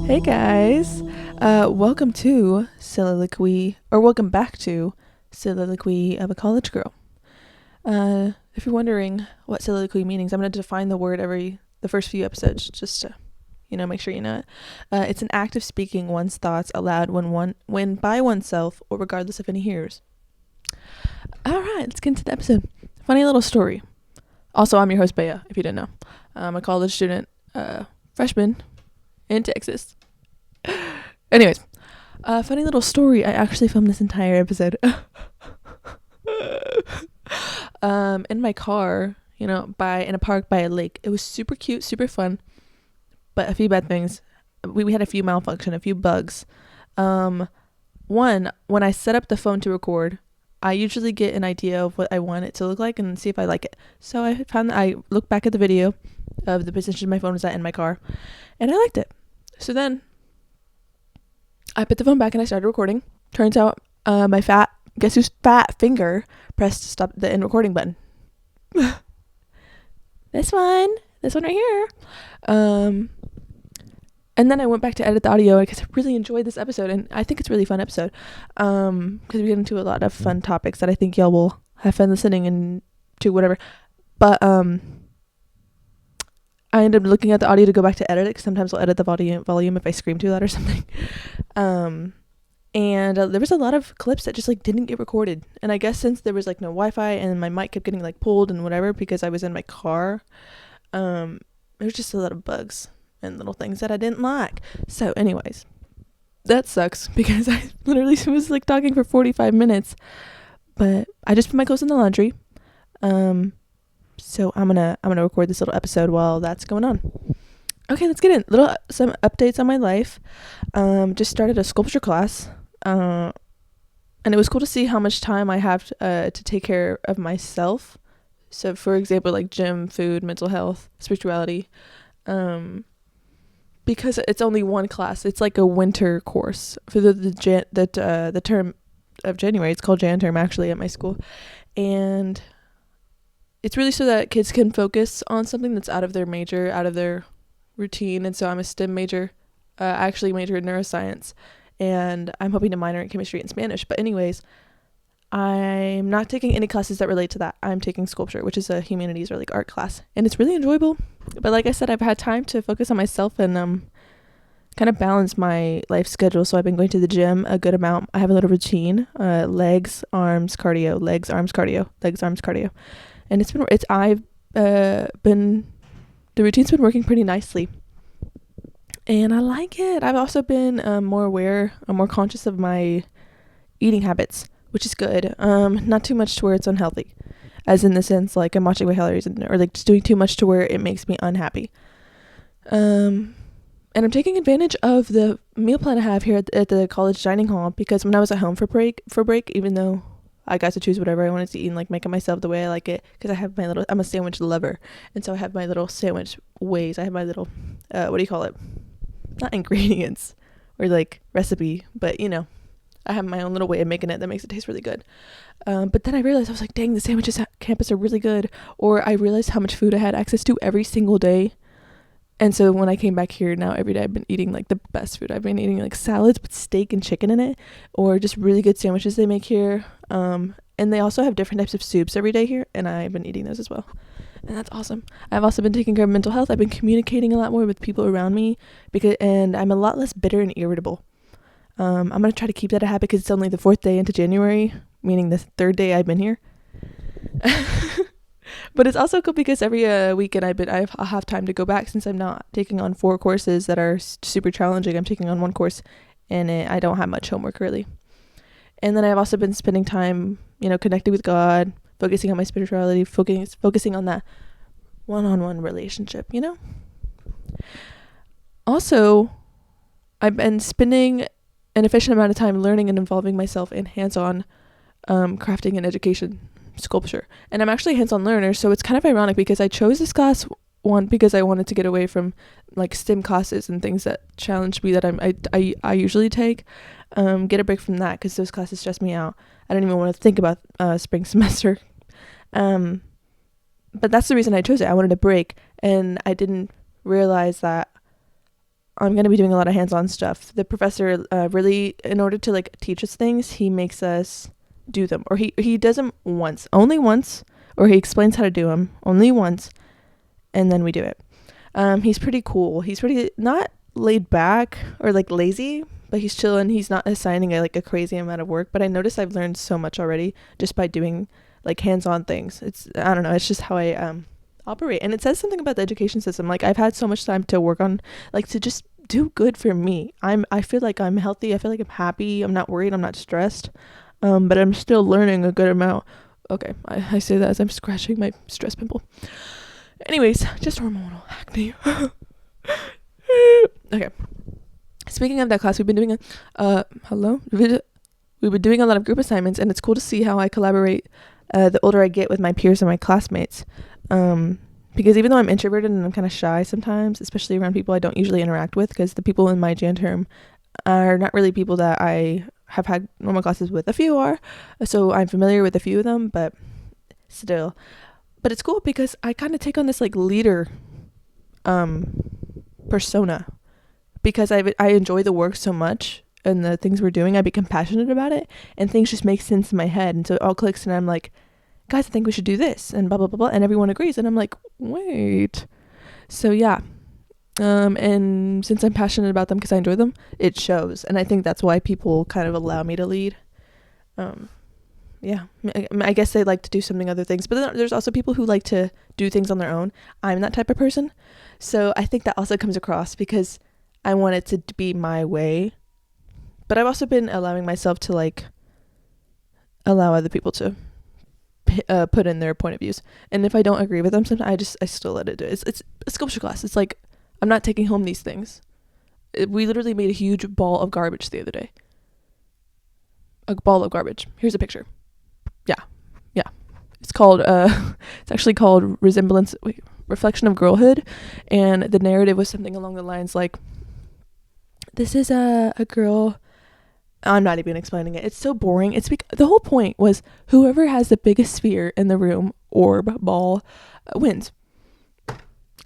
Hey guys, welcome to welcome back to Soliloquy of a College Girl. If you're wondering what soliloquy means, I'm going to define the word the first few episodes, just to, make sure you know it. It's an act of speaking one's thoughts aloud when by oneself or regardless of any hearers. All right, let's get into the episode. Funny little story. Also, I'm your host, Bea, if you didn't know. I'm a college student, freshman in Texas. Anyways, funny little story. I actually filmed this entire episode in my car, in a park by a lake. It was super cute, super fun, but a few bad things. We had a few malfunction, a few bugs. One, when I set up the phone to record, I usually get an idea of what I want it to look like and see if I like it. So I found that I looked back at the video of the position my phone was at in my car, and I liked it. So then I put the phone back and I started recording. Turns out my guess whose fat finger pressed stop the end recording button. This one right here. And then I went back to edit the audio because I really enjoyed this episode, and I think it's a really fun episode because we get into a lot of fun topics that I think y'all will have fun listening and to whatever. But I ended up looking at the audio to go back to edit it because sometimes I'll edit the volume if I scream too loud or something. And there was a lot of clips that just didn't get recorded. And I guess since there was no Wi-Fi and my mic kept getting pulled and whatever because I was in my car, there was just a lot of bugs and little things that I didn't like. So anyways, that sucks because I literally was talking for 45 minutes, but I just put my clothes in the laundry. So I'm gonna record this little episode while that's going on. Okay, let's get in. Some updates on my life. Just started a sculpture class. And it was cool to see how much time I have to take care of myself. So for example, gym, food, mental health, spirituality. Because it's only one class. It's a winter course for the term of January. It's called Jan term actually at my school. And it's really so that kids can focus on something that's out of their major, out of their routine. And so I'm a STEM major. I actually majored in neuroscience, and I'm hoping to minor in chemistry and Spanish. But anyways, I'm not taking any classes that relate to that. I'm taking sculpture, which is a humanities or art class, and it's really enjoyable. But like I said, I've had time to focus on myself and kind of balance my life schedule. So I've been going to the gym a good amount. I have a little routine: legs, arms, cardio, legs, arms, cardio, legs, arms, cardio, and the routine's been working pretty nicely. And I like it. I've also been more aware, more conscious of my eating habits, which is good. Not too much to where it's unhealthy, as in the sense I'm watching my calories or just doing too much to where it makes me unhappy. And I'm taking advantage of the meal plan I have here at the college dining hall, because when I was at home for break, even though I got to choose whatever I wanted to eat and make it myself the way I like it, because I'm a sandwich lover, and so I have my little sandwich ways. I have my little what do you call it? Not ingredients or recipe, but I have my own little way of making it that makes it taste really good. But then I realized, I was dang, the sandwiches at campus are really good. Or I realized how much food I had access to every single day. And so when I came back here, now every day I've been eating the best food. I've been eating salads with steak and chicken in it, or just really good sandwiches they make here. And they also have different types of soups every day here, and I've been eating those as well. And that's awesome. I've also been taking care of mental health. I've been communicating a lot more with people around me, and I'm a lot less bitter and irritable. I'm going to try to keep that a habit because it's only the 4th day into January, meaning the 3rd day I've been here. But it's also cool because every weekend I'll have time to go back, since I'm not taking on 4 courses that are super challenging. I'm taking on 1 course, and I don't have much homework really. And then I've also been spending time, connecting with God, focusing on my spirituality, focusing on that one-on-one relationship, Also, I've been spending an efficient amount of time learning and involving myself in hands-on crafting and education, sculpture. And I'm actually a hands-on learner, so it's kind of ironic because I chose this class, one, because I wanted to get away from STEM classes and things that challenge me that I usually take, get a break from that because those classes stress me out. I don't even want to think about spring semester. But that's the reason I chose it. I wanted a break, and I didn't realize that I'm going to be doing a lot of hands-on stuff. The professor really, in order to like teach us things, he makes us do them, or he does them only once, or he explains how to do them only once, and then we do it. He's pretty cool. He's pretty not laid back or like lazy, but he's chilling. He's not assigning a crazy amount of work, but I noticed I've learned so much already just by doing like hands-on things. I don't know, it's just how I operate. And it says something about the education system. Like, I've had so much time to work on, like, to just do good for me. I feel like I'm healthy. I feel like I'm happy. I'm not worried. I'm not stressed. But I'm still learning a good amount. Okay, I say that as I'm scratching my stress pimple. Anyways, just hormonal acne. Okay. Speaking of that class, we've been doing we've been doing a lot of group assignments, and it's cool to see how I collaborate the older I get with my peers and my classmates. Because even though I'm introverted and I'm kind of shy sometimes, especially around people I don't usually interact with, because the people in my Jan term are not really people that I have had normal classes with. A few are, so I'm familiar with a few of them, but still. But it's cool because I kind of take on this like leader persona, because I enjoy the work so much and the things we're doing. I become passionate about it, and things just make sense in my head, and so it all clicks, and I'm like, guys, I think we should do this, and blah blah blah blah, and everyone agrees, and I'm like, wait. So yeah, and since I'm passionate about them because I enjoy them, it shows, and I think that's why people kind of allow me to lead. Yeah, I guess they like to do something other things, but then there's also people who like to do things on their own. I'm that type of person, so I think that also comes across because I want it to be my way, but I've also been allowing myself to like allow other people to put in their point of views, and if I don't agree with them, sometimes I still let it do it. It's a sculpture class. It's like, I'm not taking home these things. We literally made a huge ball of garbage the other day. A ball of garbage. Here's a picture. Yeah. It's called it's actually called Reflection of Girlhood, and the narrative was something along the lines like, this is a girl. I'm not even explaining it. It's so boring. The whole point was whoever has the biggest sphere in the room, orb, ball, wins.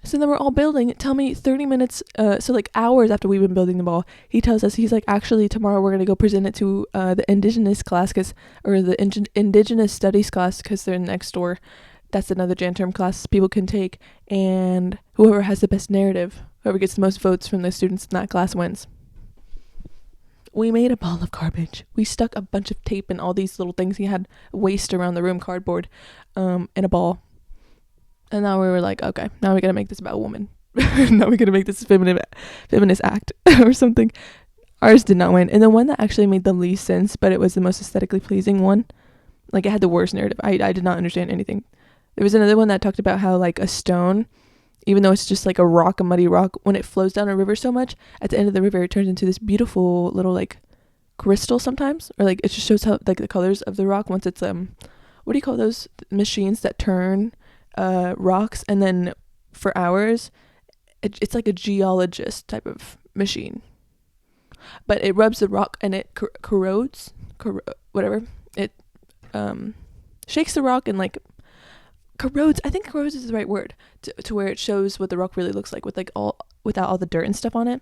So then we're all building. Tell me 30 minutes, so like hours after we've been building the ball, he tells us, he's like, actually tomorrow we're going to go present it to the indigenous class, or the indigenous studies class, because they're next door. That's another Jan term class people can take. And whoever has the best narrative, whoever gets the most votes from the students in that class wins. We made a ball of garbage. We stuck a bunch of tape and all these little things he had waste around the room, cardboard, in a ball. And now we were like, okay, now we gotta make this about a woman. Now we gotta make this a feminist act or something. Ours did not win. And the one that actually made the least sense, but it was the most aesthetically pleasing one, like it had the worst narrative. I did not understand anything. There was another one that talked about how like a stone, even though it's just like a muddy rock, when it flows down a river so much, at the end of the river, it turns into this beautiful little like crystal sometimes, or like it just shows how like the colors of the rock once it's what do you call those machines that turn rocks, and then for hours, it's like a geologist type of machine, but it rubs the rock and it corrodes, whatever. It shakes the rock and like corrodes. I think corrodes is the right word, to where it shows what the rock really looks like without all the dirt and stuff on it.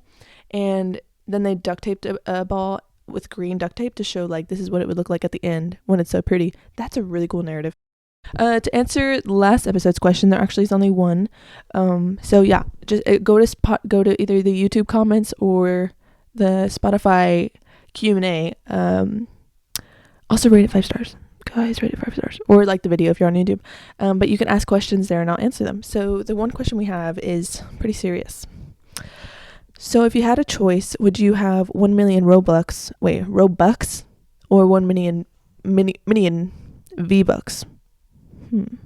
And then they duct taped a ball with green duct tape to show like this is what it would look like at the end when it's so pretty. That's a really cool narrative. To answer last episode's question, there actually is only one. So yeah, just go to either the YouTube comments or the Spotify Q&A. Also rate it 5 stars. Guys, rate it 5 stars, or like the video if you're on YouTube. But you can ask questions there and I'll answer them. So the one question we have is pretty serious. So if you had a choice, would you have 1 million Robux or 1 million V-Bucks? And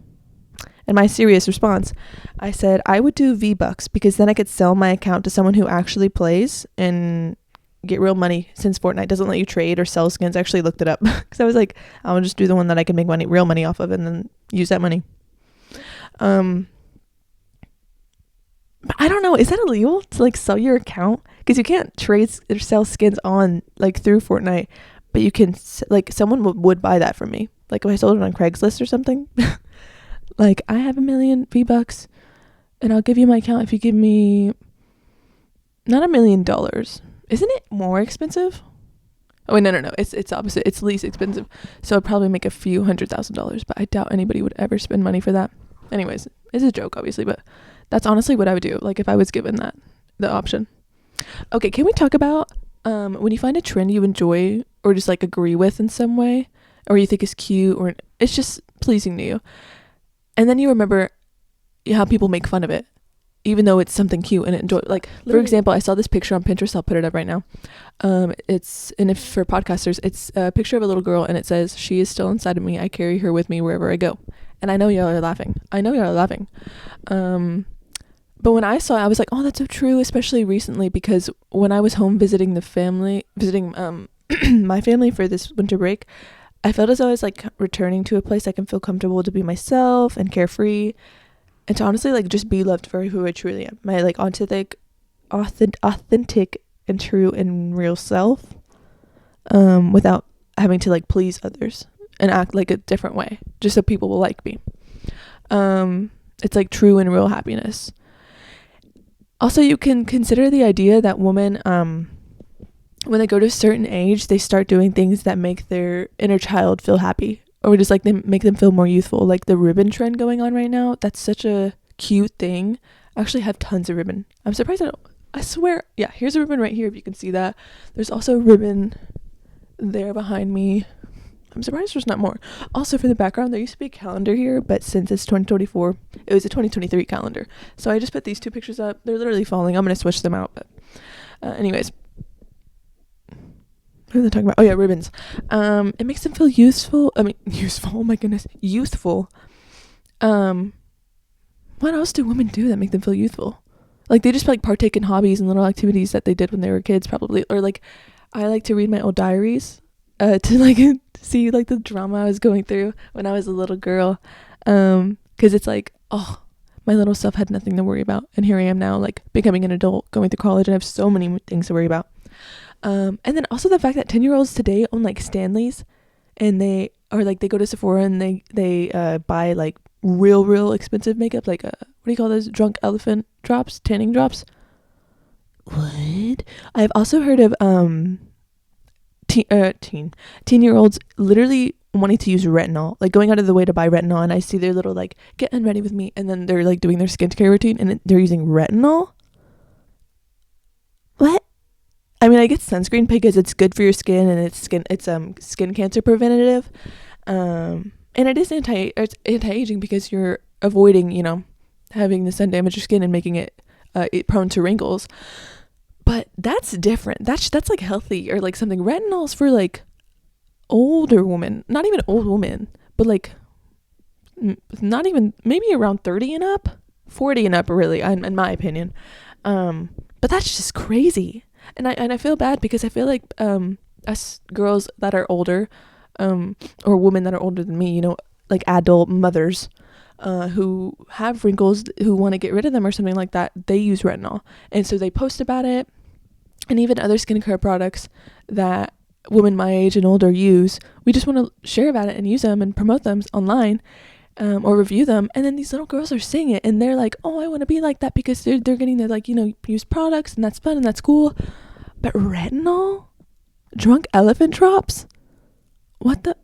my serious response, I said I would do V-Bucks because then I could sell my account to someone who actually plays and get real money, since Fortnite doesn't let you trade or sell skins. I actually looked it up because I was like, I'll just do the one that I can make real money off of, and then use that money. But I don't know, is that illegal to like sell your account? Because you can't trade or sell skins on like through Fortnite, but you can, like, someone would buy that from me. Like if I sold it on Craigslist or something. Like, I have 1 million V-Bucks and I'll give you my account if you give me not $1 million. Isn't it more expensive? Oh wait, no. It's opposite. It's least expensive. So I'd probably make a few $100,000, but I doubt anybody would ever spend money for that. Anyways, it's a joke, obviously, but that's honestly what I would do. Like if I was given the option. Okay, can we talk about when you find a trend you enjoy or just like agree with in some way, or you think is cute, or it's just pleasing to you, and then you remember how people make fun of it, even though it's something cute and enjoy. Like for example, I saw this picture on Pinterest. I'll put it up right now. If for podcasters, it's a picture of a little girl, and it says, "She is still inside of me. I carry her with me wherever I go." And I know y'all are laughing. But when I saw it, I was like, oh, that's so true, especially recently, because when I was home visiting my family for this winter break, I felt as though I was like returning to a place I can feel comfortable to be myself and carefree, and to honestly like just be loved for who I truly am, my like authentic and true and real self, without having to like please others and act like a different way just so people will like me. It's like true and real happiness. Also, you can consider the idea that women, when they go to a certain age, they start doing things that make their inner child feel happy, or just like they make them feel more youthful. Like the ribbon trend going on right now. That's such a cute thing. I actually have tons of ribbon. I'm surprised I swear. Yeah, here's a ribbon right here if you can see that. There's also a ribbon there behind me. I'm surprised there's not more. Also, for the background, there used to be a calendar here, but since it's 2024, it was a 2023 calendar. So I just put these two pictures up. They're literally falling. I'm going to switch them out. But anyways. What was I talking about? Oh, yeah, ribbons. It makes them feel useful. Useful. Oh, my goodness. Youthful. What else do women do that make them feel youthful? Like, they just, like, partake in hobbies and little activities that they did when they were kids, probably. Or, like, I like to read my old diaries to, like, see like the drama I was going through when I was a little girl, because it's like, oh, my little self had nothing to worry about, and here I am now, like becoming an adult, going through college, and I have so many things to worry about. And then also the fact that 10-year-olds today own like Stanleys, and they go to Sephora and they buy like real expensive makeup, like what do you call those, drunk elephant drops, tanning drops. What? I've also heard of teen-year-olds literally wanting to use retinol, like going out of the way to buy retinol, and I see their little like getting ready with me, and then they're like doing their skincare routine and they're using retinol. What? I mean, I get sunscreen because it's good for your skin, and it's skin cancer preventative, and it is anti-aging because you're avoiding, having the sun damage your skin and making it prone to wrinkles. But that's different. That's like healthy, or like something. Retinol's for like older women, not even old women, but like not even, maybe around 30 and up, 40 and up, really, in my opinion. But that's just crazy. And I feel bad because I feel like us girls that are older, or women that are older than me, like adult mothers, who have wrinkles, who want to get rid of them or something like that, they use retinol, and so they post about it. And even other skincare products that women my age and older use, we just want to share about it and use them and promote them online, or review them. And then these little girls are seeing it and they're like, oh, I want to be like that, because they're getting to like, use products, and that's fun and that's cool. But retinol? Drunk elephant drops? What the?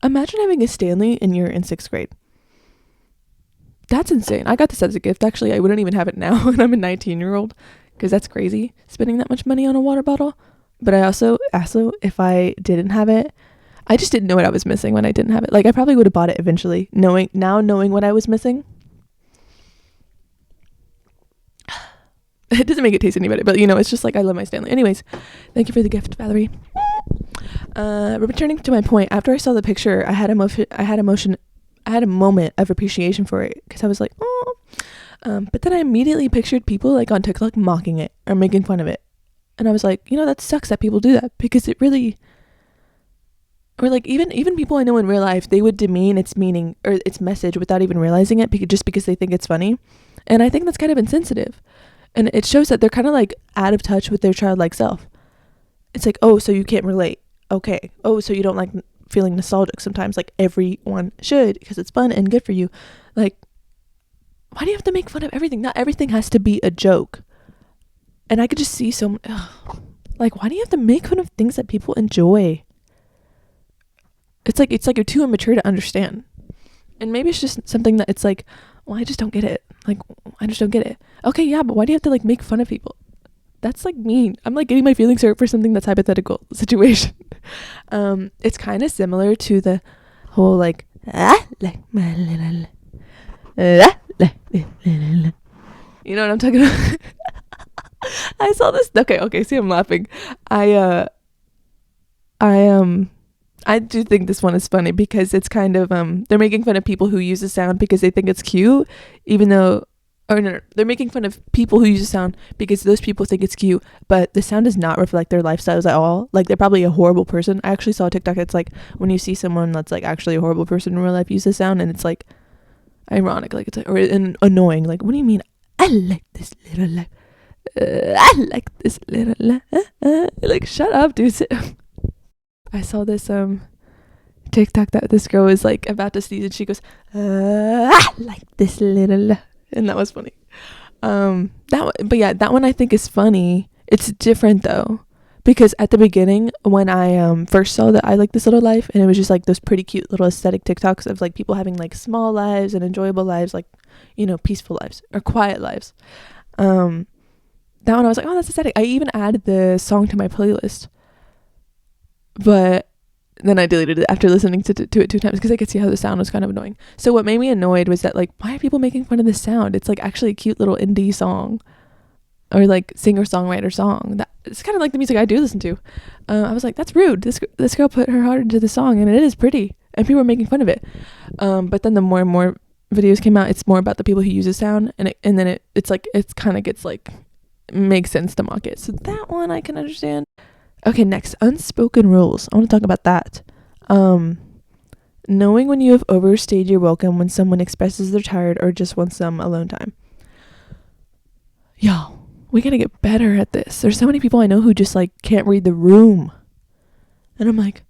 Imagine having a Stanley and you're in 6th grade. That's insane. I got this as a gift. Actually, I wouldn't even have it now, and I'm a 19-year-old, because that's crazy, spending that much money on a water bottle. But I also, if I didn't have it, I just didn't know what I was missing when I didn't have it. Like, I probably would have bought it eventually, knowing what I was missing. It doesn't make it taste any better, but it's just like, I love my Stanley. Anyways, thank you for the gift, Valerie. Returning to my point, after I saw the picture, I had a moment of appreciation for it, because I was like, oh. But then I immediately pictured people like on TikTok mocking it or making fun of it. And I was like, that sucks that people do that, because it really, or like even people I know in real life, they would demean its meaning or its message without even realizing it, just because they think it's funny. And I think that's kind of insensitive. And it shows that they're kind of like out of touch with their childlike self. It's like, oh, so you can't relate. Okay. Oh, so you don't like feeling nostalgic sometimes. Like, everyone should, because it's fun and good for you. Like, why do you have to make fun of everything? Not everything has to be a joke. And I could just see like, why do you have to make fun of things that people enjoy? It's like you're too immature to understand. And maybe it's just something that it's like, well, I just don't get it. Like, I just don't get it. Okay, yeah, but why do you have to like make fun of people? That's like mean. I'm like getting my feelings hurt for something that's hypothetical situation. It's kind of similar to the whole like like my little you know what I'm talking about? I saw this. Okay. See, I'm laughing. I do think this one is funny because it's kind of they're making fun of people who use the sound because they think it's cute, even though, or no, they're making fun of people who use the sound because those people think it's cute, but the sound does not reflect their lifestyles at all. Like, they're probably a horrible person. I actually saw a TikTok that's like, when you see someone that's like actually a horrible person in real life use the sound, and it's like ironic, like it's like, or annoying. Like, what do you mean? I like this little life. I like this little life. Like, shut up, dude. I saw this TikTok that this girl was like about to sneeze and she goes, I like this little, and that was funny. That one I think is funny. It's different though, because at the beginning when I first saw that I like this little life, and it was just like those pretty cute little aesthetic TikToks of like people having like small lives and enjoyable lives, like, you know, peaceful lives or quiet lives. That one I was like, oh, that's aesthetic. I even added the song to my playlist. But then I deleted it after listening to it 2 times because I could see how the sound was kind of annoying. So what made me annoyed was that, like, why are people making fun of this sound? It's like actually a cute little indie song or like singer-songwriter song. That it's kind of like the music I do listen to. I was like, that's rude. This girl put her heart into the song, and it is pretty, and people are making fun of it. But then the more and more videos came out, it's more about the people who use the sound, and then it's like it's kind of gets like makes sense to mock it. So that one I can understand. Okay, next, unspoken rules. I want to talk about that. Knowing when you have overstayed your welcome when someone expresses they're tired or just wants some alone time. Yo, we gotta get better at this. There's so many people I know who just like can't read the room. And I'm like,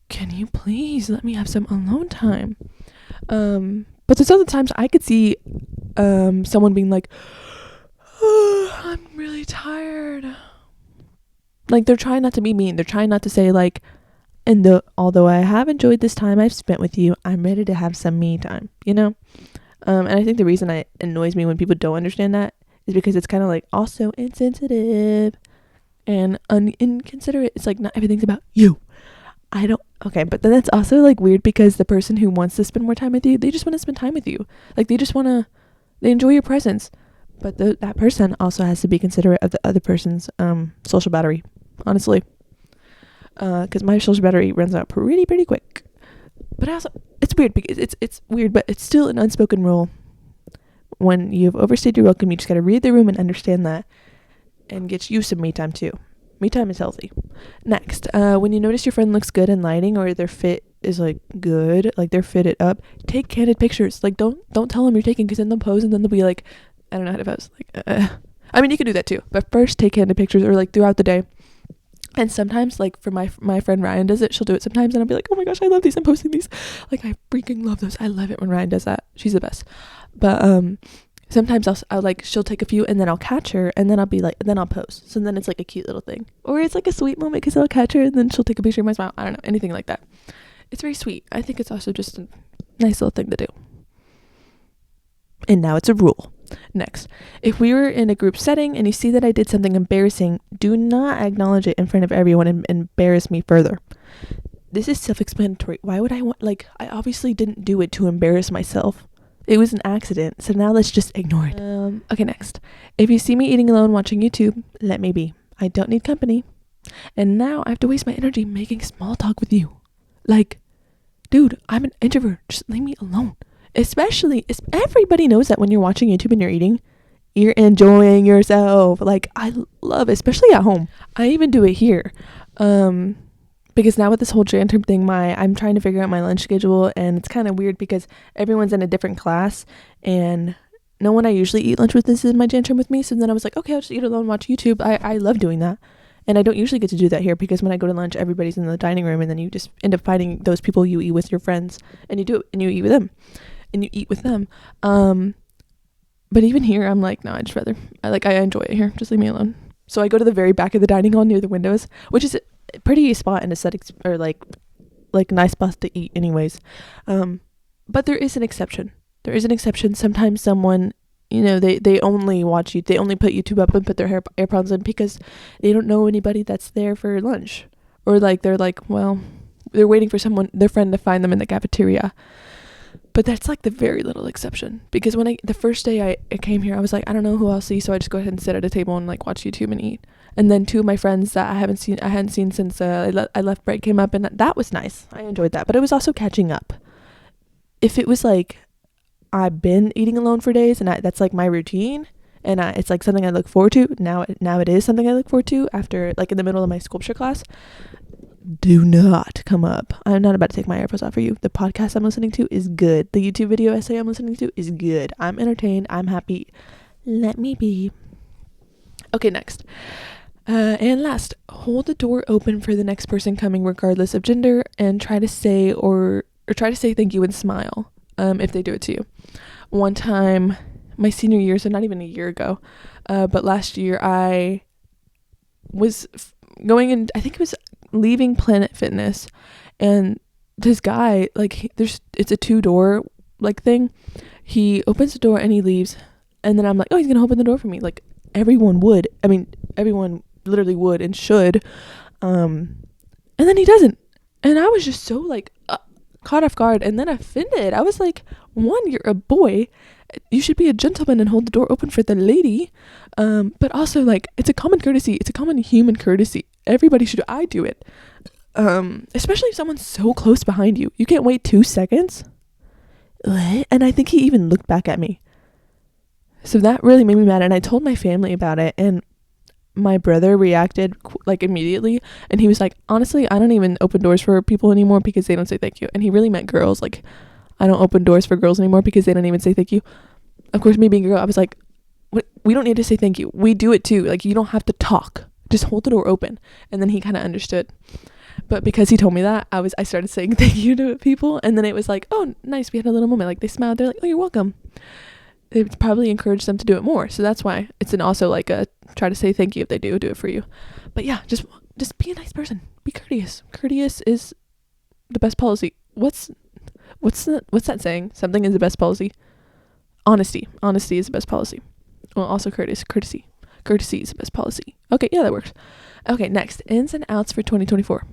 can you please let me have some alone time? But there's other times I could see someone being like, oh, I'm really tired. Like, they're trying not to be mean. They're trying not to say, like, although I have enjoyed this time I've spent with you, I'm ready to have some me time, you know? And I think the reason it annoys me when people don't understand that is because it's kind of, like, also insensitive and inconsiderate. It's, like, not everything's about you. Okay, but then it's also, like, weird because the person who wants to spend more time with you, they just want to spend time with you. Like, they enjoy your presence. But that person also has to be considerate of the other person's social battery, honestly. Because my social battery runs out pretty quick. But also, it's weird because it's weird, but it's still an unspoken rule. When you've overstayed your welcome, you just gotta read the room and understand that, and get used to me time too. Me time is healthy. Next, when you notice your friend looks good in lighting or their fit is like good, like they're fitted up, take candid pictures. Like don't tell them you're taking, because then they'll pose and then they'll be like, I don't know how to pose. Like, I mean, you can do that too, but first take candid pictures, or like throughout the day. And sometimes, like for my friend Ryan does it, she'll do it sometimes, and I'll be like, oh my gosh, I love these. I'm posting these. Like, I freaking love those. I love it when Ryan does that. She's the best. But sometimes I'll like, she'll take a few and then I'll catch her, and then I'll be like, then I'll post. So then it's like a cute little thing, or it's like a sweet moment because I'll catch her and then she'll take a picture of my smile. I don't know, anything like that. It's very sweet. I think it's also just a nice little thing to do. And now it's a rule. Next, if we were in a group setting and you see that I did something embarrassing, do not acknowledge it in front of everyone and embarrass me further. This is self-explanatory. Why would I I obviously didn't do it to embarrass myself. It was an accident, so now let's just ignore it. Okay, next. If you see me eating alone watching YouTube, let me be. I don't need company. And now I have to waste my energy making small talk with you. Like, dude, I'm an introvert. Just leave me alone. Especially, everybody knows that when you're watching YouTube and you're eating, you're enjoying yourself. Like, I love it, especially at home. I even do it here. Because now with this whole Janterm thing, I'm trying to figure out my lunch schedule, and it's kind of weird because everyone's in a different class, and no one I usually eat lunch with is in my Janterm with me. So then I was like, okay, I'll just eat alone and watch YouTube. I love doing that. And I don't usually get to do that here because when I go to lunch, everybody's in the dining room, and then you just end up finding those people you eat with, your friends, and you do it, and you eat with them. But even here, I'm like, no, I enjoy it here. Just leave me alone. So I go to the very back of the dining hall near the windows, which is a pretty spot and aesthetics, or like nice spot to eat anyways. But there is an exception. Sometimes someone, they only watch you. They only put YouTube up and put their AirPods in because they don't know anybody that's there for lunch. Or like, they're like, well, they're waiting for their friend to find them in the cafeteria. But that's like the very little exception, because the first day I came here, I was like, I don't know who I'll see, so I just go ahead and sit at a table and like watch YouTube and eat. And then two of my friends that I hadn't seen since I left break came up, and that was nice. I enjoyed that, but it was also catching up. If it was like I've been eating alone for days and that's like my routine, and it's like something I look forward to now it is something I look forward to after like in the middle of my sculpture class, do not come up. I'm not about to take my AirPods off for you. The podcast I'm listening to is good. The YouTube video essay I'm listening to is good. I'm entertained. I'm happy. Let me be. Okay, next. And last, hold the door open for the next person coming regardless of gender, and try to say thank you and smile if they do it to you. One time, my senior year, so not even a year ago, but last year I was going in, I think it was leaving Planet Fitness, and this guy, like, it's a 2-door like thing. He opens the door and he leaves, and then I'm like, oh, he's gonna open the door for me, like everyone would. I mean, everyone literally would and should. And then he doesn't, and I was just so like caught off guard and then offended. I was like, one, you're a boy, you should be a gentleman and hold the door open for the lady. But also, like, it's a common courtesy. It's a common human courtesy. Everybody should. I do it. Especially if someone's so close behind you. You can't wait 2 seconds. What? And I think he even looked back at me. So that really made me mad. And I told my family about it. And my brother reacted like immediately. And he was like, honestly, I don't even open doors for people anymore because they don't say thank you. And he really meant girls. Like, I don't open doors for girls anymore because they don't even say thank you. Of course, me being a girl, I was like, what? We don't need to say thank you. We do it too. Like, you don't have to talk. Just hold the door open. And then he kind of understood. But because he told me that, I started saying thank you to people. And then it was like, oh, nice. We had a little moment. Like, they smiled. They're like, oh, you're welcome. It probably encouraged them to do it more. So that's why it's also like a try to say thank you if they do it for you. But yeah, just be a nice person. Be courteous. Courteous is the best policy. What's that saying? Something is the best policy. Honesty is the best policy. Well, also courtesy is the best policy. Okay, yeah, that works. Okay, next, ins and outs for 2024.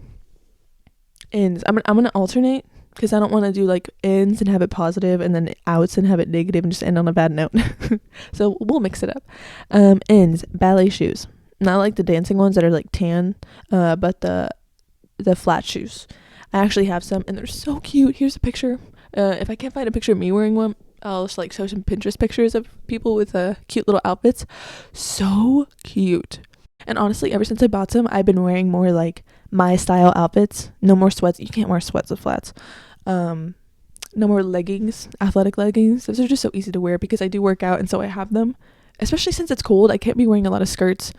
Ins. I'm gonna alternate because I don't want to do like ins and have it positive and then outs and have it negative and just end on a bad note. So we'll mix it up. Ins, ballet shoes. Not like the dancing ones that are like tan, but the flat shoes. I actually have some and they're so cute. Here's a picture. If I can't find a picture of me wearing one, I'll just like show some Pinterest pictures of people with cute little outfits. So cute. And honestly, ever since I bought some, I've been wearing more like my style outfits. No more sweats. You can't wear sweats with flats. No more leggings, athletic leggings. Those are just so easy to wear because I do work out and so I have them. Especially since it's cold, I can't be wearing a lot of skirts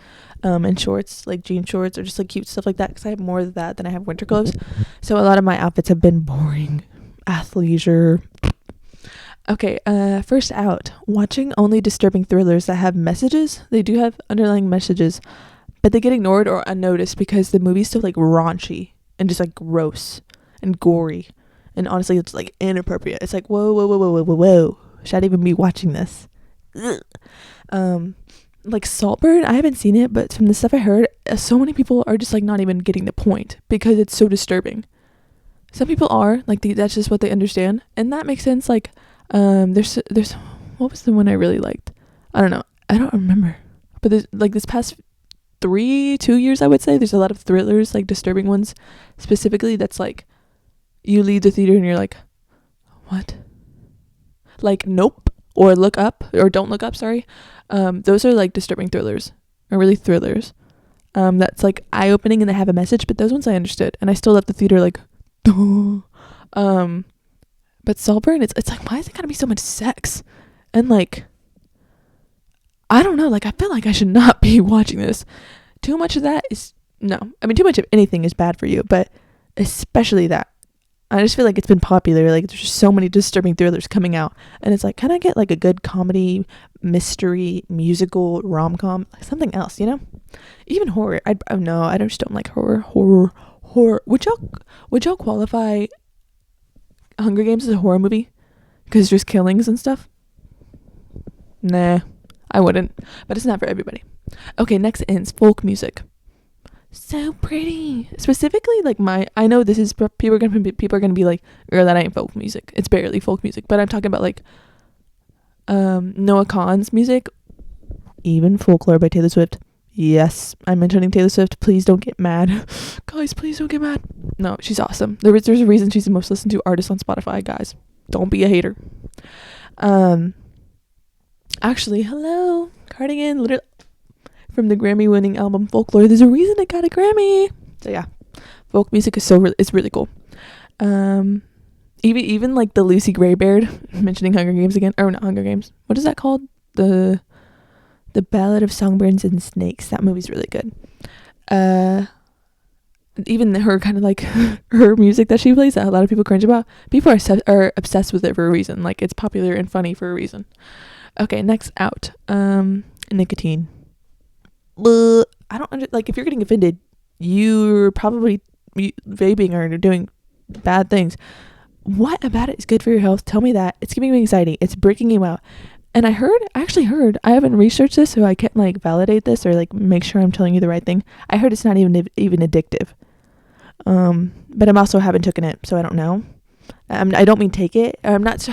and shorts, like jean shorts or just like cute stuff like that because I have more of that than I have winter clothes. So a lot of my outfits have been boring. Athleisure. Okay, first out. Watching only disturbing thrillers that have messages. They do have underlying messages, but they get ignored or unnoticed because the movie's so like raunchy and just like gross and gory. And honestly, it's like inappropriate. It's like, whoa. Should I even be watching this? Ugh. Like Saltburn, I haven't seen it, but from the stuff I heard, so many people are just like not even getting the point because it's so disturbing. Some people are like that's just what they understand, and that makes sense. Like, there's what was the one I really liked? I don't know. I don't remember. But there's like this past 2 years, I would say there's a lot of thrillers, like disturbing ones, specifically. That's like you leave the theater and you're like, what? Like Nope or Look Up or Don't Look Up. Sorry. Those are like disturbing thrillers, or really thrillers. That's like eye-opening and they have a message. But those ones I understood, and I still left the theater like, but Saltburn, it's like, why is it gotta be so much sex? And like, I don't know, like I feel like I should not be watching this. Too much of that is no. I mean, too much of anything is bad for you, but especially that. I just feel like it's been popular. Like there's just so many disturbing thrillers coming out, and it's like, can I get like a good comedy, mystery, musical, rom-com, like something else, you know? Even horror. No, I just don't like horror. Would y'all qualify Hunger Games as a horror movie? Because there's killings and stuff. Nah, I wouldn't. But it's not for everybody. Okay, next is folk music. So pretty. Specifically, like I know this is people are gonna be like, girl, that ain't folk music. It's barely folk music. But I'm talking about like Noah Kahan's music, even Folklore by Taylor Swift. Yes, I'm mentioning Taylor Swift. Please don't get mad. Guys, please don't get mad. No, she's awesome. There's a reason she's the most listened to artist on Spotify, guys. Don't be a hater. Actually, hello, Cardigan, literally from the Grammy-winning album Folklore. There's a reason it got a Grammy. So yeah, folk music is it's really cool. Even like the Lucy Graybeard, mentioning Hunger Games again, or not Hunger Games. What is that called? The Ballad of Songbirds and Snakes. That movie's really good. Even her kind of like her music that she plays that a lot of people cringe about. People are obsessed with it for a reason. Like it's popular and funny for a reason. Okay, next out. Nicotine. I don't like if you're getting offended, you're probably vaping or doing bad things. What about it is good for your health? Tell me that. It's giving me anxiety. It's breaking you out. And I actually heard, I haven't researched this, so I can't like validate this or like make sure I'm telling you the right thing. I heard it's not even addictive. But I'm also haven't taken it, so I don't know. I don't mean take it. I'm not.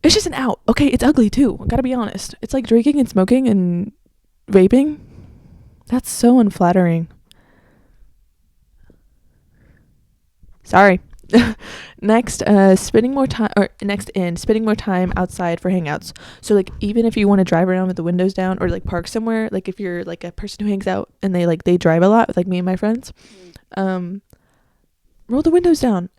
It's just an out. Okay, it's ugly too. I gotta be honest. It's like drinking and smoking and vaping. That's so unflattering. Sorry. Next, spending more time outside for hangouts. So like even if you want to drive around with the windows down or like park somewhere, like if you're like a person who hangs out and they drive a lot with like me and my friends, roll the windows down.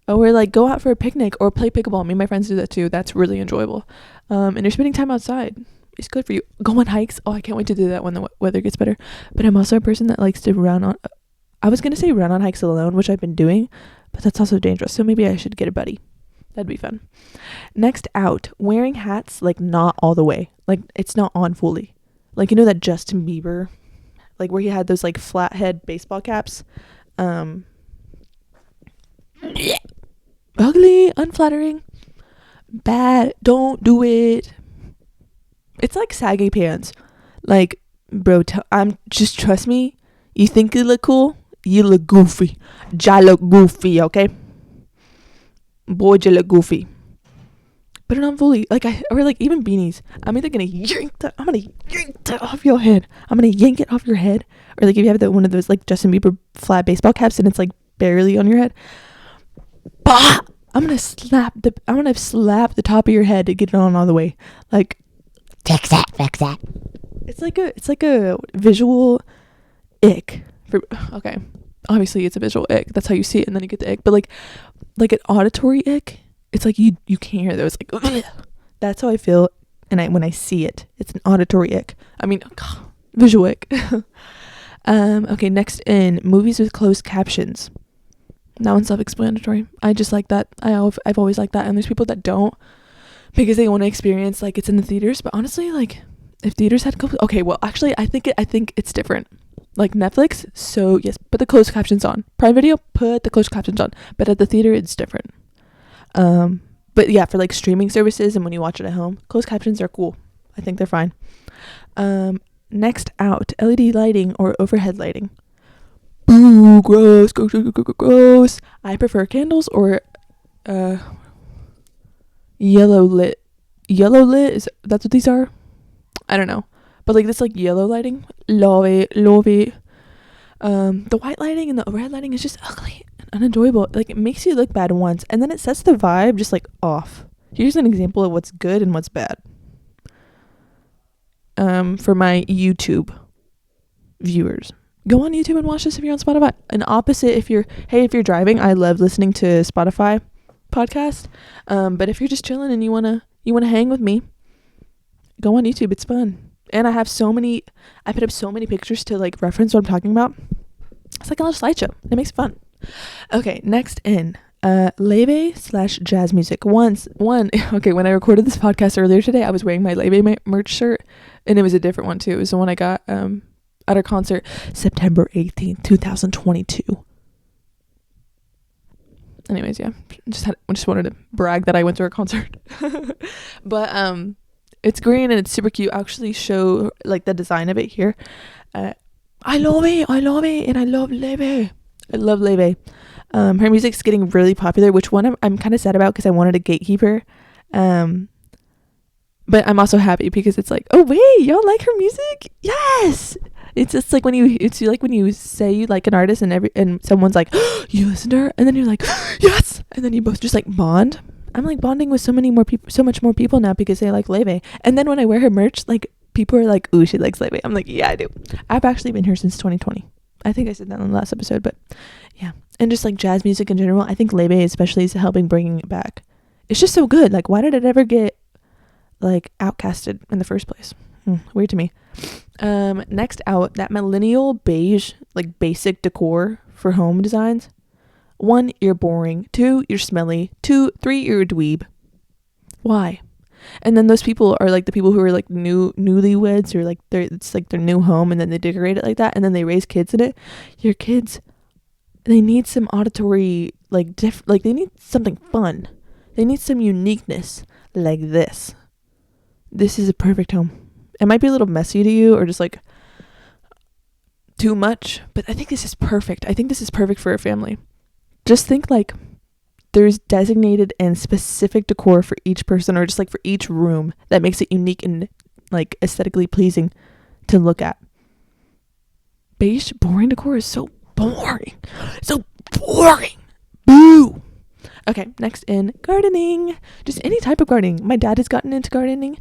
Or like go out for a picnic or play pickleball. Me and my friends do that too. That's really enjoyable. And you're spending time outside. It's good for you. Go on hikes. Oh, I can't wait to do that when the weather gets better. But I'm also a person that likes to run on hikes alone, which I've been doing, but that's also dangerous. So maybe I should get a buddy. That'd be fun. Next out, wearing hats, like not all the way. Like it's not on fully. Like, you know that Justin Bieber, like where he had those like flat head baseball caps. Ugly, unflattering, bad, don't do it. It's like saggy pants. Like, bro, just trust me. You think you look cool? You look goofy. Ja look goofy, okay? Boy, you look goofy. But not fully. Like, or like even beanies. I'm either gonna yank that off your head. I'm gonna yank it off your head. Or like if you have one of those like Justin Bieber flat baseball caps and it's like barely on your head. Bah! I'm gonna slap the top of your head to get it on all the way. Like, fix that. It's like a visual ick. Okay, obviously it's a visual ick. That's how you see it, and then you get the ick. But like an auditory ick, it's like you can't hear those. Like, ugh. That's how I feel, and when I see it, it's an auditory ick. I mean, visual ick. Okay, next in movies with closed captions. That one's self-explanatory. I just like that. I've always liked that. And there's people that don't because they want to experience like it's in the theaters. But honestly, like if theaters had okay, well actually I think it's different. Like Netflix, so yes, put the closed captions on. Prime Video, put the closed captions on. But at the theater, it's different. But yeah, for like streaming services and when you watch it at home, closed captions are cool. I think they're fine. Next out, LED lighting or overhead lighting. Ooh, gross. I prefer candles or yellow lit. Yellow lit that's what these are? I don't know. But like this like yellow lighting, love it. The white lighting and the overhead lighting is just ugly and unenjoyable. Like it makes you look bad once and then it sets the vibe just like off. Here's an example of what's good and what's bad. For my YouTube viewers. Go on YouTube and watch this if you're on Spotify. And opposite if you're driving, I love listening to Spotify podcast. But if you're just chilling and you wanna hang with me, go on YouTube. It's fun. And I put up so many pictures to like reference what I'm talking about. It's like a little slideshow. It makes it fun. Okay, next in Leve / jazz music. Okay, when I recorded this podcast earlier today, I was wearing my Leve merch shirt, and it was a different one too. It was the one I got at our concert September 18th, 2022. Anyways, yeah, just wanted to brag that I went to her concert. But it's green and it's super cute. I'll actually show like the design of it here. I love it, and I love Leve. I love Leve. Her music's getting really popular, which one I'm kind of sad about because I wanted a gatekeeper. But I'm also happy because it's like, oh wait, y'all like her music? Yes. It's just like when you say you like an artist and someone's like, oh, you listen to her, and then you're like, yes, and then you both just like bond. I'm like bonding with so much more people now because they like Leve. And then when I wear her merch, like people are like, ooh, she likes Leve. I'm like, yeah, I do. I've actually been here since 2020. I think I said that in the last episode, but yeah. And just like jazz music in general, I think Leve especially is helping bringing it back. It's just so good. Like, why did it ever get like outcasted in the first place? Weird to me. Next out, that millennial beige, like basic decor for home designs. 1, you're boring. 2, you're smelly. 3, you're a dweeb. Why? And then those people are like the people who are like newlyweds, or like it's like their new home, and then they decorate it like that, and then they raise kids in it. Your kids, they need some auditory like they need something fun. They need some uniqueness like this. This is a perfect home. It might be a little messy to you or just like too much, but I think this is perfect. I think this is perfect for a family. Just think like there's designated and specific decor for each person, or just like for each room, that makes it unique and like aesthetically pleasing to look at. Beige, boring decor is so boring. So boring. Boo. Okay, next in gardening. Just any type of gardening. My dad has gotten into gardening,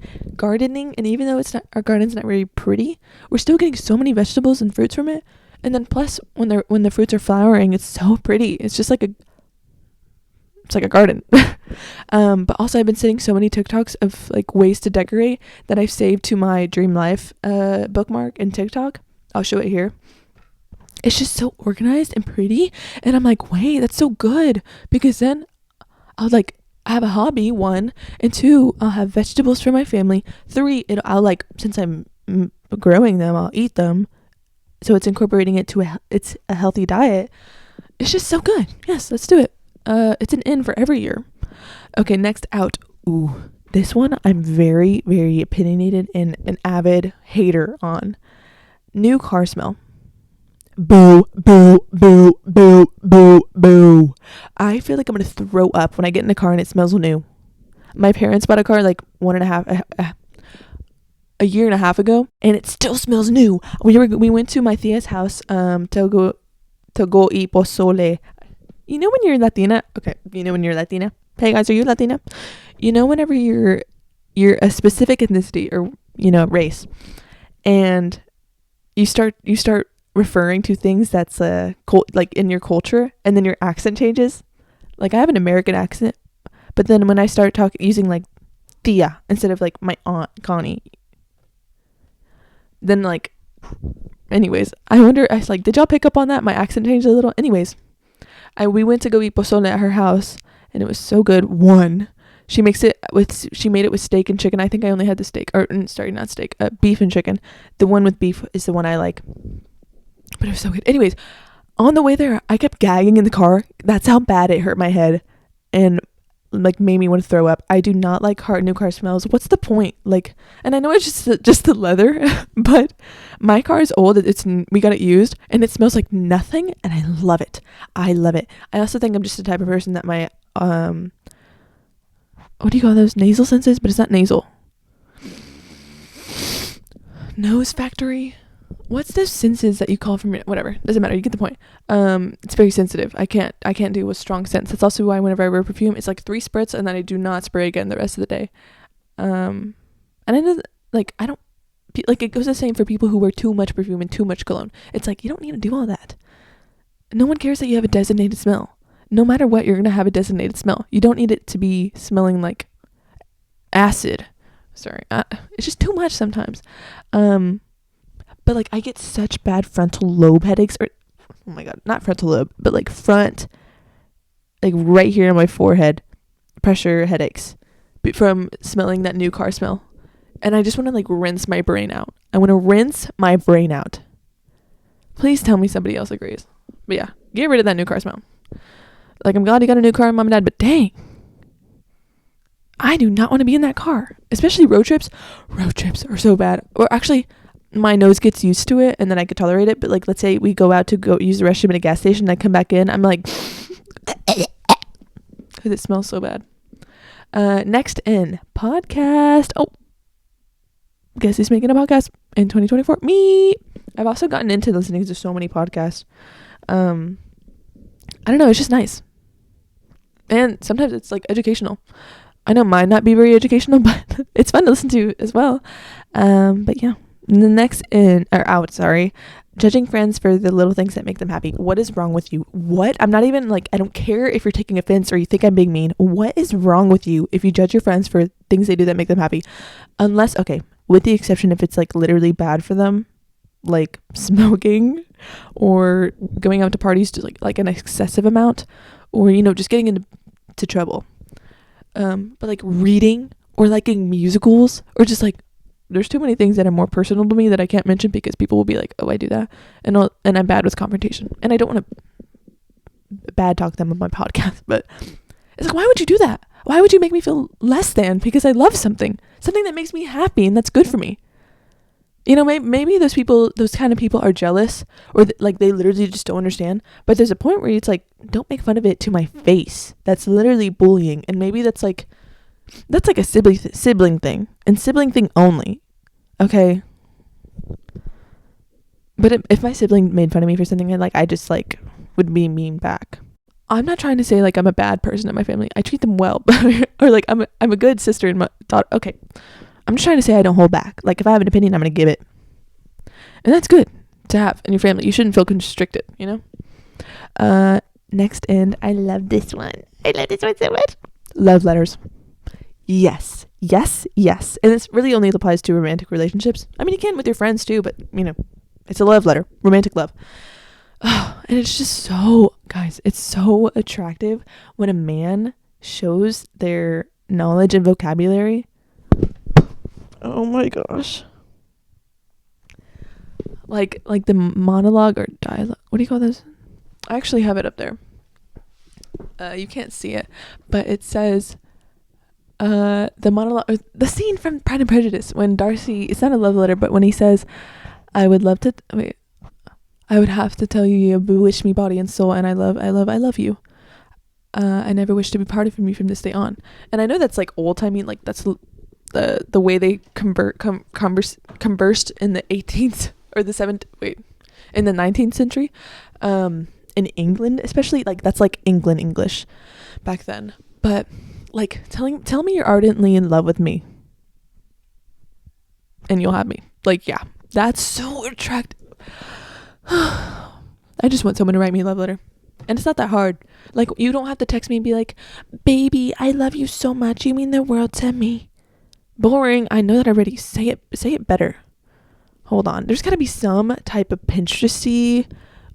and even though our garden's not very pretty, we're still getting so many vegetables and fruits from it. And then plus when the fruits are flowering, it's so pretty. It's just like a garden. But also I've been seeing so many TikToks of like ways to decorate that I've saved to my Dream Life bookmark in TikTok. I'll show it here. It's just so organized and pretty, and I'm like, wait, that's so good, because then I'll like have a hobby, 1, and 2, I'll have vegetables for my family. 3, I'll like, since I'm growing them, I'll eat them, so it's incorporating it to it's a healthy diet. It's just so good. Yes, let's do it. It's an in for every year. Okay, next out. Ooh, this one I'm very, very opinionated and an avid hater on. New car smell. Boo, boo, boo, boo, boo, boo. I feel like I'm gonna throw up when I get in a car and it smells new. My parents bought a car like a year and a half ago, and it still smells new. We went to my tia's house to go eat pozole. You know when you're Latina? Okay, you know when you're Latina? Hey guys, are you Latina? You know whenever you're a specific ethnicity or race, and you start referring to things that's like in your culture, and then your accent changes. Like I have an American accent, but then when I start using like tia instead of like my aunt Connie, then like, anyways, I wonder, I was like, did y'all pick up on that? My accent changed a little. Anyways, we went to go eat pozole at her house, and it was so good. 1, she made it with steak and chicken. I think I only had the steak, not steak, beef and chicken. The one with beef is the one I like. But it was so good. Anyways, on the way there, I kept gagging in the car. That's how bad it hurt my head and like made me want to throw up. I do not like new car smells. What's the point? Like, and I know it's just the leather, but my car is old. We got it used, and it smells like nothing, and I love it. I love it. I also think I'm just the type of person that my what do you call those, nasal senses? But it's not nasal. Nose factory. What's those senses that you call from whatever? Doesn't matter. You get the point. It's very sensitive. I can't do a strong scent. That's also why whenever I wear perfume, it's like 3 spritz, and then I do not spray again the rest of the day. And I know that, like, I don't like, it goes the same for people who wear too much perfume and too much cologne. It's like, you don't need to do all that. No one cares that you have a designated smell. No matter what, you're gonna have a designated smell. You don't need it to be smelling like acid. Sorry, it's just too much sometimes. But like I get such bad frontal lobe headaches, or oh my God, not frontal lobe, but like front, like right here on my forehead, pressure headaches from smelling that new car smell. And I just want to like rinse my brain out. I want to rinse my brain out. Please tell me somebody else agrees. But yeah, get rid of that new car smell. Like, I'm glad you got a new car, mom and dad, but dang, I do not want to be in that car, especially road trips. Road trips are so bad. Or actually, my nose gets used to it and then I could tolerate it. But like, let's say we go out to go use the restroom at a gas station and I come back in, I'm like, because it smells so bad. Next in podcast. Oh, guess who's making a podcast in 2024? Me. I've also gotten into listening to so many podcasts. I don't know. It's just nice. And sometimes it's like educational. I know mine not be very educational, but it's fun to listen to as well. But yeah, the next in or out, sorry, judging friends for the little things that make them happy. What is wrong with you? What? I'm not even like, I don't care if you're taking offense or you think I'm being mean. What is wrong with you if you judge your friends for things they do that make them happy? Unless, okay, with the exception if it's like literally bad for them, like smoking or going out to parties to like an excessive amount, or, you know, just getting into trouble. But like reading or liking musicals, or just like, there's too many things that are more personal to me that I can't mention because people will be like, oh, I do that. And I'm bad with confrontation. And I don't want to bad talk them on my podcast, but it's like, why would you do that? Why would you make me feel less than because I love something that makes me happy and that's good for me? You know, maybe those kind of people are jealous, or like they literally just don't understand. But there's a point where it's like, don't make fun of it to my face. That's literally bullying. And maybe that's like a sibling thing, and sibling thing only. Okay. But if my sibling made fun of me for something, I just like would be mean back. I'm not trying to say like I'm a bad person in my family. I treat them well, or like I'm a good sister and my daughter. Okay. I'm just trying to say I don't hold back. Like, if I have an opinion, I'm going to give it. And that's good to have in your family. You shouldn't feel constricted, you know? Next in, I love this one. I love this one so much. Love letters. Yes. Yes. Yes. And this really only applies to romantic relationships. I mean, you can with your friends too, but, you know, it's a love letter. Romantic love. Oh, and it's just so, guys, it's so attractive when a man shows their knowledge and vocabulary. Oh my gosh. Like the monologue or dialogue. What do you call this? I actually have it up there. You can't see it, but it says the monologue, or the scene from Pride and Prejudice when Darcy, it's not a love letter, but when he says, I would have to tell you you bewitched me body and soul, and I love you. I never wish to be parted from you from this day on. And I know that's like old timey, like that's the way they conversed in the 18th or the 7th, in the 19th century, in England, especially, like that's like England English back then. But like tell me you're ardently in love with me and you'll have me. Like, yeah, that's so attractive. I just want someone to write me a love letter. And it's not that hard. Like, you don't have to text me and be like, baby, I love you so much. You mean the world to me. Boring. I know that already. Say it better. Hold on. There's got to be some type of Pinteresty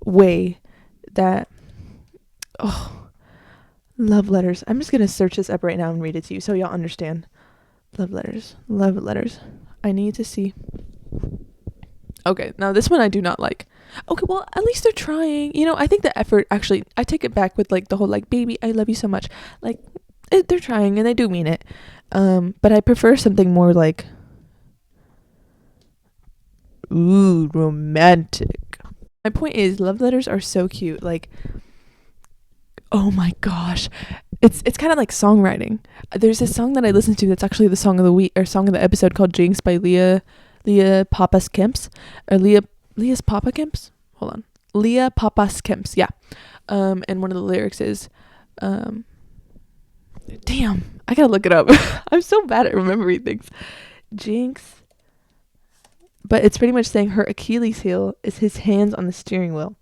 way that, love letters. I'm just going to search this up right now and read it to you so y'all understand. Love letters. Love letters. I need to see. Okay, now this one I do not like. Okay, well, at least they're trying. You know, I think the effort, actually, I take it back with like the whole like, baby, I love you so much. Like, they're trying and they do mean it. But I prefer something more like, ooh, romantic. My point is, love letters are so cute. Like, oh my gosh. It's kind of like songwriting. There's this song that I listen to that's actually the song of the week, or song of the episode, called Jinx by Leah Papas Kemps, or Leah's Papa Kemps. Hold on, Leah Papas Kemps. Yeah. And one of the lyrics is, damn, I gotta look it up. I'm so bad at remembering things. Jinx. But it's pretty much saying her Achilles heel is his hands on the steering wheel.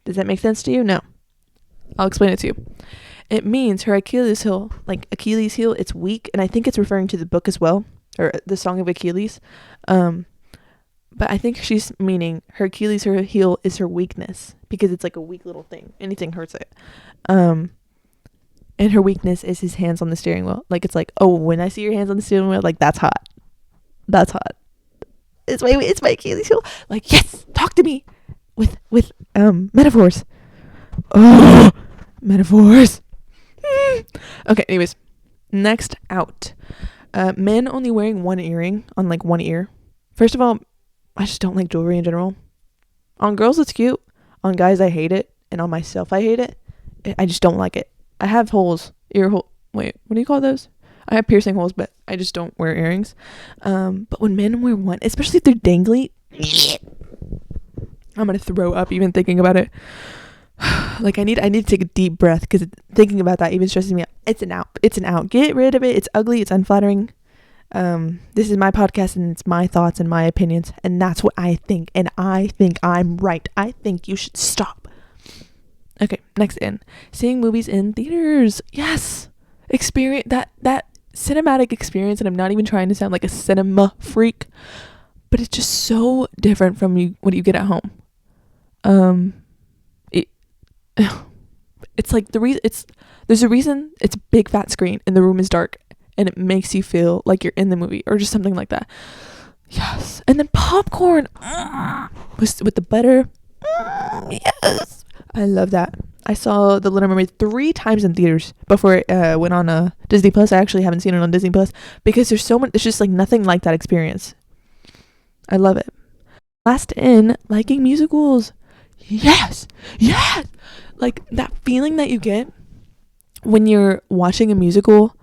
Does that make sense to you? No. I'll explain it to you. It means her Achilles heel, it's weak, and I think it's referring to the book as well, or the Song of Achilles. but I think she's meaning her Achilles, her heel, is her weakness, because it's like a weak little thing. Anything hurts it. And her weakness is his hands on the steering wheel. Like, it's like, oh, when I see your hands on the steering wheel, like, that's hot. That's hot. It's my Achilles heel. Like, yes, talk to me with metaphors. Oh, metaphors. Okay, anyways, next out. Men only wearing one earring on like one ear. First of all, I just don't like jewelry in general. On girls, it's cute. On guys, I hate it. And on myself, I hate it. I just don't like it. I have holes. Ear hole. Wait, what do you call those? I have piercing holes, but I just don't wear earrings. But when men wear one, especially if they're dangly, I'm gonna throw up even thinking about it. Like, I need to take a deep breath, because thinking about that even stresses me out. It's an out. Get rid of it. It's ugly. It's unflattering. This is my podcast, and it's my thoughts and my opinions, and that's what I think, and I think I'm right. I think you should stop. Okay, next in. Seeing movies in theaters. Yes. Experience that cinematic experience, and I'm not even trying to sound like a cinema freak, but it's just so different from what you get at home. It's like there's a reason it's a big fat screen and the room is dark, and it makes you feel like you're in the movie, or just something like that. Yes. And then popcorn with the butter. Yes. I love that. I saw The Little Mermaid 3 times in theaters before it went on Disney Plus. I actually haven't seen it on Disney Plus, because there's so much. There's just like nothing like that experience. I love it. Last in, liking musicals. Yes. Like that feeling that you get when you're watching a musical,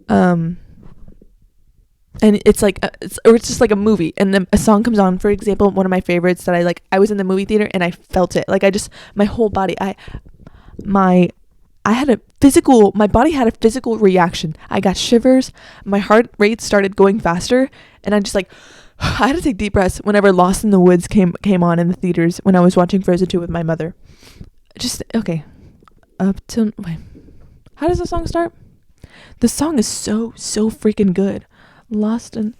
and it's like it's just like a movie, and then a song comes on. For example, one of my favorites that I was in the movie theater and I felt it. Like, my whole body, my body had a physical reaction. I got shivers, my heart rate started going faster, and I just like I had to take deep breaths whenever Lost in the Woods came on in the theaters when I was watching Frozen 2 with my mother. Just okay. Wait. How does the song start? The song is so freaking good. Lost in.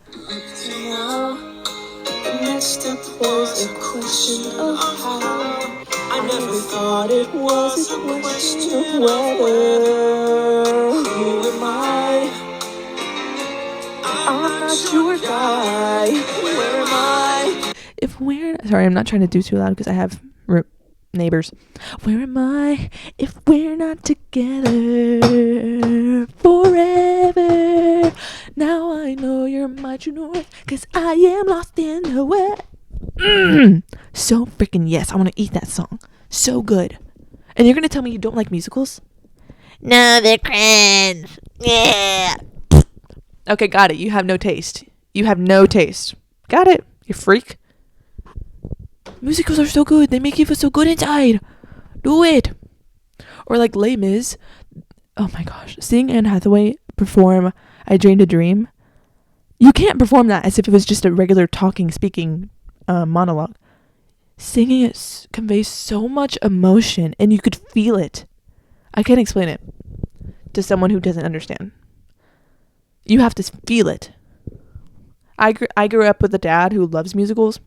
Next up was a question of how. I never thought it was a question of whether. Who am I? I'm not sure, guy. Where am I? Sorry, I'm not trying to do too loud because I have neighbors. Where am I if we're not together forever? Now I know you're my true north, cause I am lost in the world. So freaking yes, I want to eat that song. So good. And you're gonna tell me you don't like musicals? No, they're cringe. Yeah. Okay, got it. You have no taste. Got it. You freak. Musicals are so good. They make you feel so good inside. Do it. Or like Les Mis. Oh my gosh. Seeing Anne Hathaway perform I Dreamed a Dream. You can't perform that as if it was just a regular speaking monologue. Singing it conveys so much emotion, and you could feel it. I can't explain it to someone who doesn't understand. You have to feel it. I grew up with a dad who loves musicals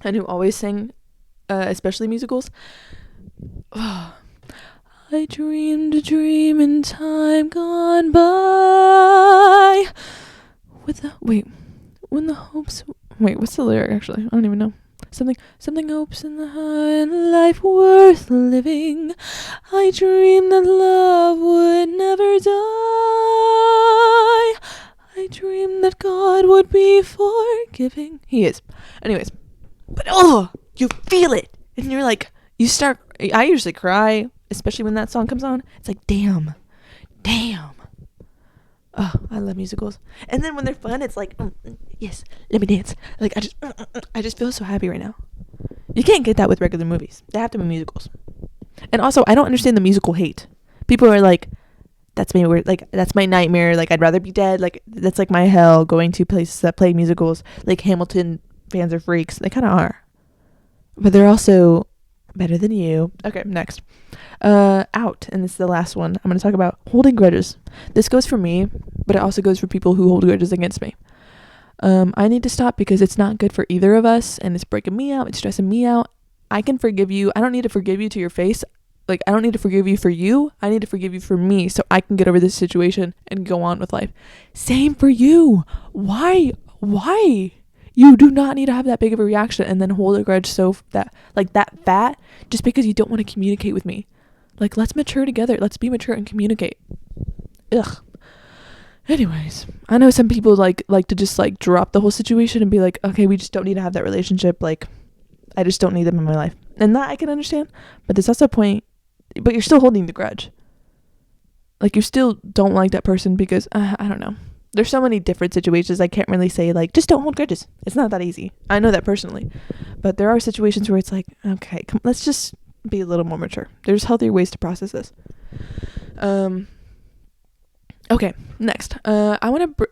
and who always sang, especially musicals. I dreamed a dream in time gone by. What's the lyric actually? I don't even know. Something hopes in the high and life worth living. I dreamed that love would never die. I dreamed that God would be forgiving. He is. Anyways, but you feel it, and you're like, I usually cry, especially when that song comes on. It's like, damn. Oh, I love musicals. And then when they're fun, it's like, yes, let me dance. Like, I just feel so happy right now. You can't get that with regular movies. They have to be musicals. And also, I don't understand the musical hate. People are like, that's me. Like, that's my nightmare. Like, I'd rather be dead. Like, that's like my hell, going to places that play musicals. Like, Hamilton fans are freaks. They kind of are. But they're also better than you. Okay, next. Out, and this is the last one. I'm going to talk about holding grudges. This goes for me, but it also goes for people who hold grudges against me. I need to stop because it's not good for either of us, and it's breaking me out, it's stressing me out. I can forgive you. I don't need to forgive you to your face. Like, I don't need to forgive you for you. I need to forgive you for me so I can get over this situation and go on with life. Same for you. Why? You do not need to have that big of a reaction and then hold a grudge that fat just because you don't want to communicate with me. Like, let's mature together. Let's be mature and communicate. Ugh. Anyways, I know some people like to just like drop the whole situation and be like, okay, we just don't need to have that relationship. Like, I just don't need them in my life. And that I can understand. But there's also a point, but you're still holding the grudge. Like, you still don't like that person because, I don't know. There's so many different situations. I can't really say, like, just don't hold grudges. It's not that easy. I know that personally. But there are situations where it's like, okay, let's just be a little more mature. There's healthier ways to process this. Okay, next. I want to...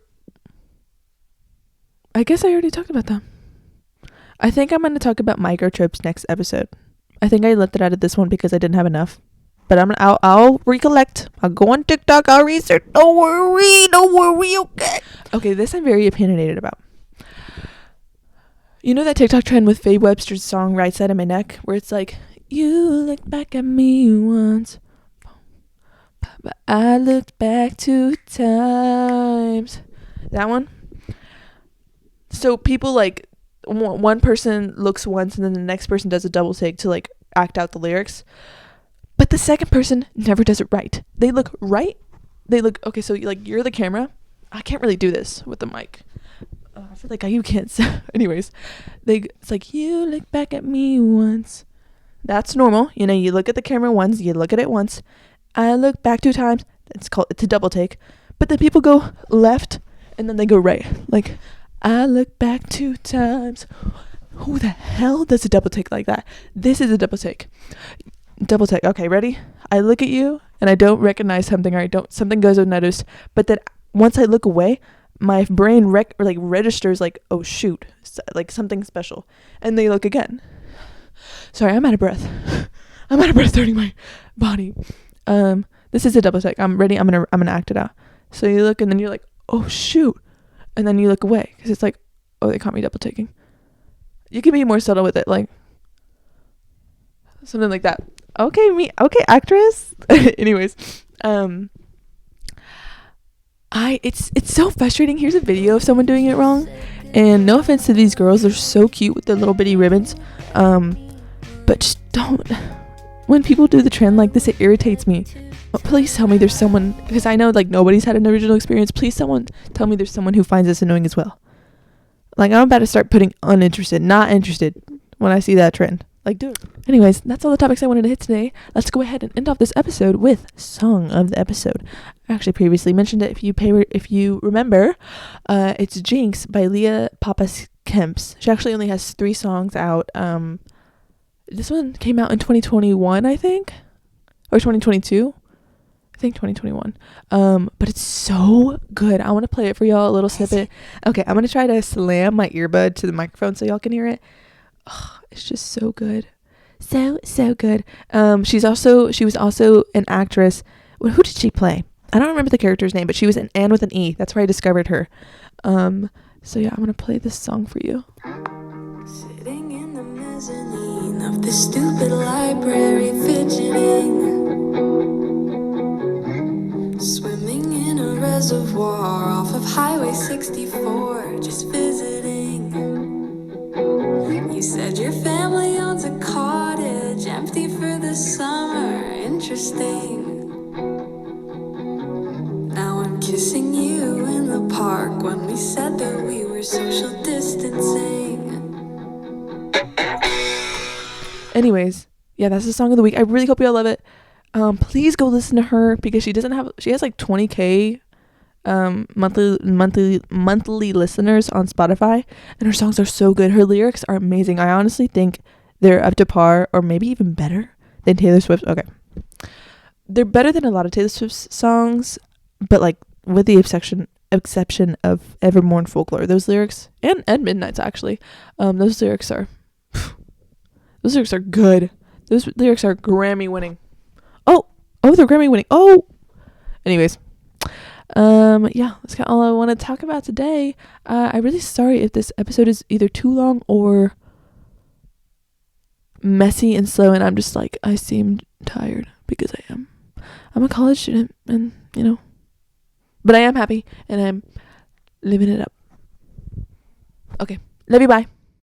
I guess I already talked about that. I think I'm going to talk about microtrips next episode. I think I left it out of this one because I didn't have enough. But I'll recollect. I'll go on TikTok. I'll research. Don't worry. Okay. Okay, this I'm very opinionated about. You know that TikTok trend with Faye Webster's song "Right Side of My Neck," where it's like, "You looked back at me once, but I looked back 2 times." That one. So people like one person looks once and then the next person does a double take to like act out the lyrics. But the second person never does it right. They look right. They look, okay, so like you're the camera. I can't really do this with the mic. I feel like you can't. Anyways, it's like, you look back at me once. That's normal. You know, you look at the camera once, you look at it once. I look back 2 times. It's a double take. But then people go left and then they go right. Like, I look back 2 times. Who the hell does a double take like that? This is a double take. Double take. Okay, ready? I look at you and I don't recognize something, or something goes unnoticed. But then once I look away, my brain registers like, oh shoot, like something special. And they look again. Sorry, I'm out of breath. I'm out of breath hurting my body. This is a double take. I'm ready. I'm gonna act it out. So you look and then you're like, oh shoot. And then you look away because it's like, oh, they caught me double taking. You can be more subtle with it, like something like that. Okay, actress. Anyways, it's so frustrating. Here's a video of someone doing it wrong, and no offense to these girls, they're so cute with their little bitty ribbons, but just don't. When people do the trend like this, it irritates me. But please tell me there's someone, because I know like nobody's had an original experience. Please someone tell me there's someone who finds this annoying as well. Like, I'm about to start putting uninterested, not interested when I see that trend. Like, dude. Anyways, that's all the topics I wanted to hit today. Let's go ahead and end off this episode with Song of the Episode. I actually previously mentioned it. If you remember, it's Jinx by Leah Pappas Kemps. She actually only has 3 songs out. This one came out in 2021, I think, or 2022. I think 2021. But it's so good. I want to play it for y'all, a little snippet. Okay, I'm gonna try to slam my earbud to the microphone so y'all can hear it. Oh, it's just so good. So good. She was also an actress. Who did she play? I don't remember the character's name, but she was an Anne with an E. That's where I discovered her. So yeah, I'm gonna play this song for you. Sitting in the mezzanine of this stupid library, fidgeting, swimming in a reservoir off of Highway 64, just visiting. You said your family owns a cottage, empty for the summer. Interesting. Now I'm kissing you in the park when we said that we were social distancing. Anyways, yeah, that's the song of the week. I really hope y'all love it. Please go listen to her because she has like 20k monthly listeners on Spotify, and her songs are so good. Her lyrics are amazing. I honestly think they're up to par or maybe even better than Taylor Swift. Okay, they're better than a lot of Taylor Swift's songs, but like with the exception of Evermore and Folklore, those lyrics, and Midnight's actually, those lyrics are good. Those lyrics are Grammy winning. Oh, they're Grammy winning. Oh, anyways, Yeah, that's kind of all I want to talk about today. I'm really sorry if this episode is either too long or messy and slow, and I'm just like, I seem tired, because I am. I'm a college student, and but I am happy, and I'm living it up. Okay, love you, bye.